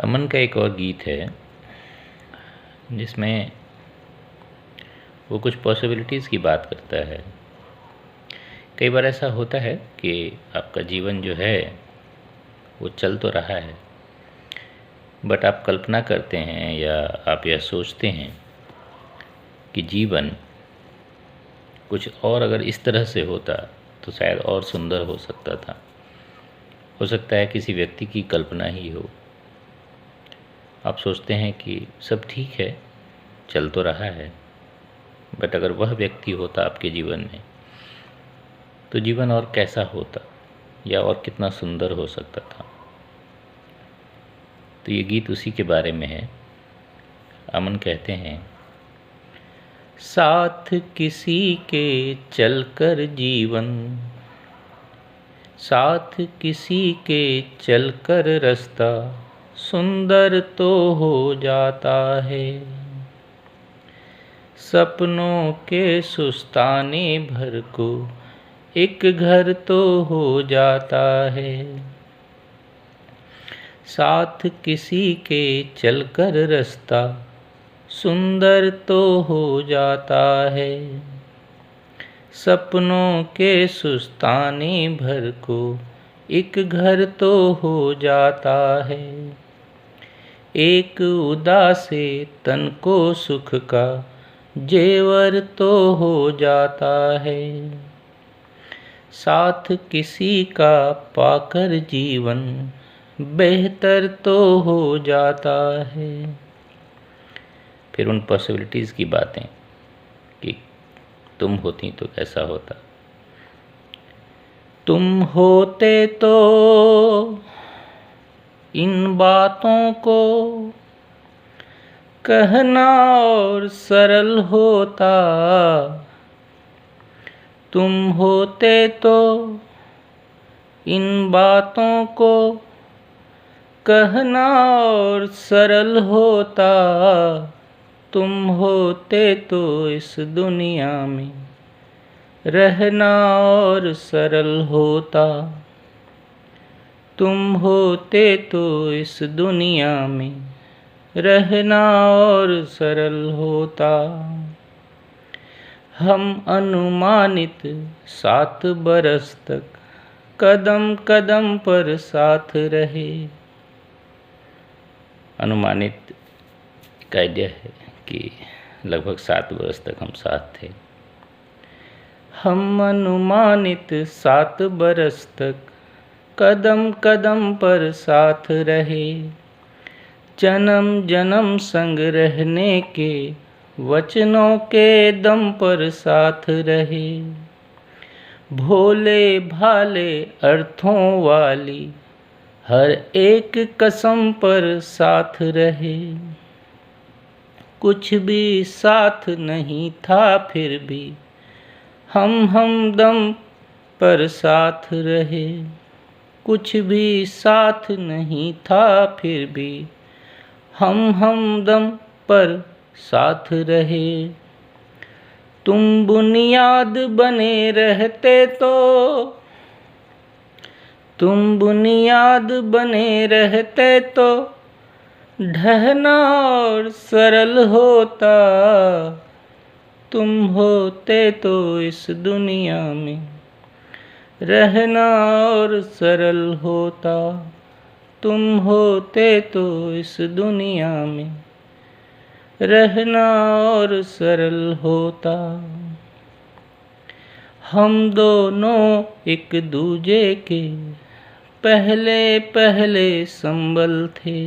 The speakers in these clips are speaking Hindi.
अमन का एक और गीत है जिसमें वो कुछ पॉसिबिलिटीज़ की बात करता है। कई बार ऐसा होता है कि आपका जीवन जो है वो चल तो रहा है, बट आप कल्पना करते हैं या आप यह सोचते हैं कि जीवन कुछ और अगर इस तरह से होता तो शायद और सुंदर हो सकता था। हो सकता है किसी व्यक्ति की कल्पना ही हो। आप सोचते हैं कि सब ठीक है, चल तो रहा है, बट अगर वह व्यक्ति होता आपके जीवन में तो जीवन और कैसा होता या और कितना सुंदर हो सकता था। तो ये गीत उसी के बारे में है। अमन कहते हैं, साथ किसी के चलकर जीवन, साथ किसी के चलकर रास्ता सुंदर तो हो जाता है। सपनों के सुस्ताने भर को एक घर तो हो जाता है। साथ किसी के चलकर रास्ता सुंदर तो हो जाता है। सपनों के सुस्ताने भर को एक घर तो हो जाता है। एक उदासे तन को सुख का जेवर तो हो जाता है। साथ किसी का पाकर जीवन बेहतर तो हो जाता है। फिर उन पॉसिबिलिटीज़ की बातें कि तुम होती तो कैसा होता। तुम होते तो इन बातों को कहना और सरल होता। तुम होते तो इन बातों को कहना और सरल होता। तुम होते तो इस दुनिया में रहना और सरल होता। तुम होते तो इस दुनिया में रहना और सरल होता। हम अनुमानित 7 बरस तक कदम कदम पर साथ रहे। अनुमानित का आइडिया है कि लगभग 7 वर्ष तक हम साथ थे। हम अनुमानित 7 बरस तक कदम कदम पर साथ रहे। जन्म जन्म संग रहने के वचनों के दम पर साथ रहे। भोले भाले अर्थों वाली हर एक कसम पर साथ रहे। कुछ भी साथ नहीं था फिर भी हम हमदम पर साथ रहे। कुछ भी साथ नहीं था फिर भी हम हमदम पर साथ रहे। तुम बुनियाद बने रहते तो, तुम बुनियाद बने रहते तो ढहना और सरल होता। तुम होते तो इस दुनिया में रहना और सरल होता। तुम होते तो इस दुनिया में रहना और सरल होता। हम दोनों एक दूजे के पहले पहले संबल थे।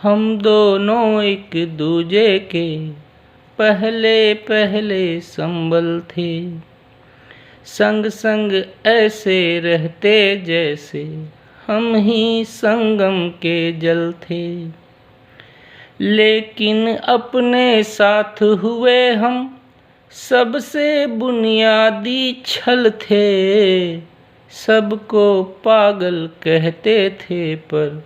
हम दोनों एक दूजे के पहले पहले संबल थे। संग संग ऐसे रहते जैसे हम ही संगम के जल थे। लेकिन अपने साथ हुए हम सबसे बुनियादी छल थे। सबको पागल कहते थे पर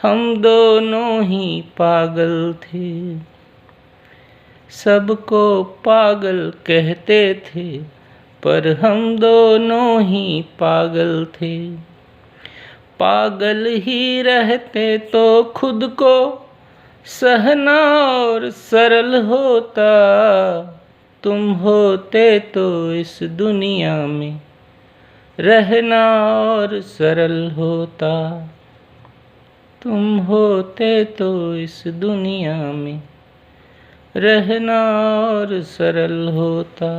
हम दोनों ही पागल थे। सबको पागल कहते थे पर हम दोनों ही पागल थे। पागल ही रहते तो खुद को सहना और सरल होता। तुम होते तो इस दुनिया में रहना और सरल होता। तुम होते तो इस दुनिया में रहना और सरल होता।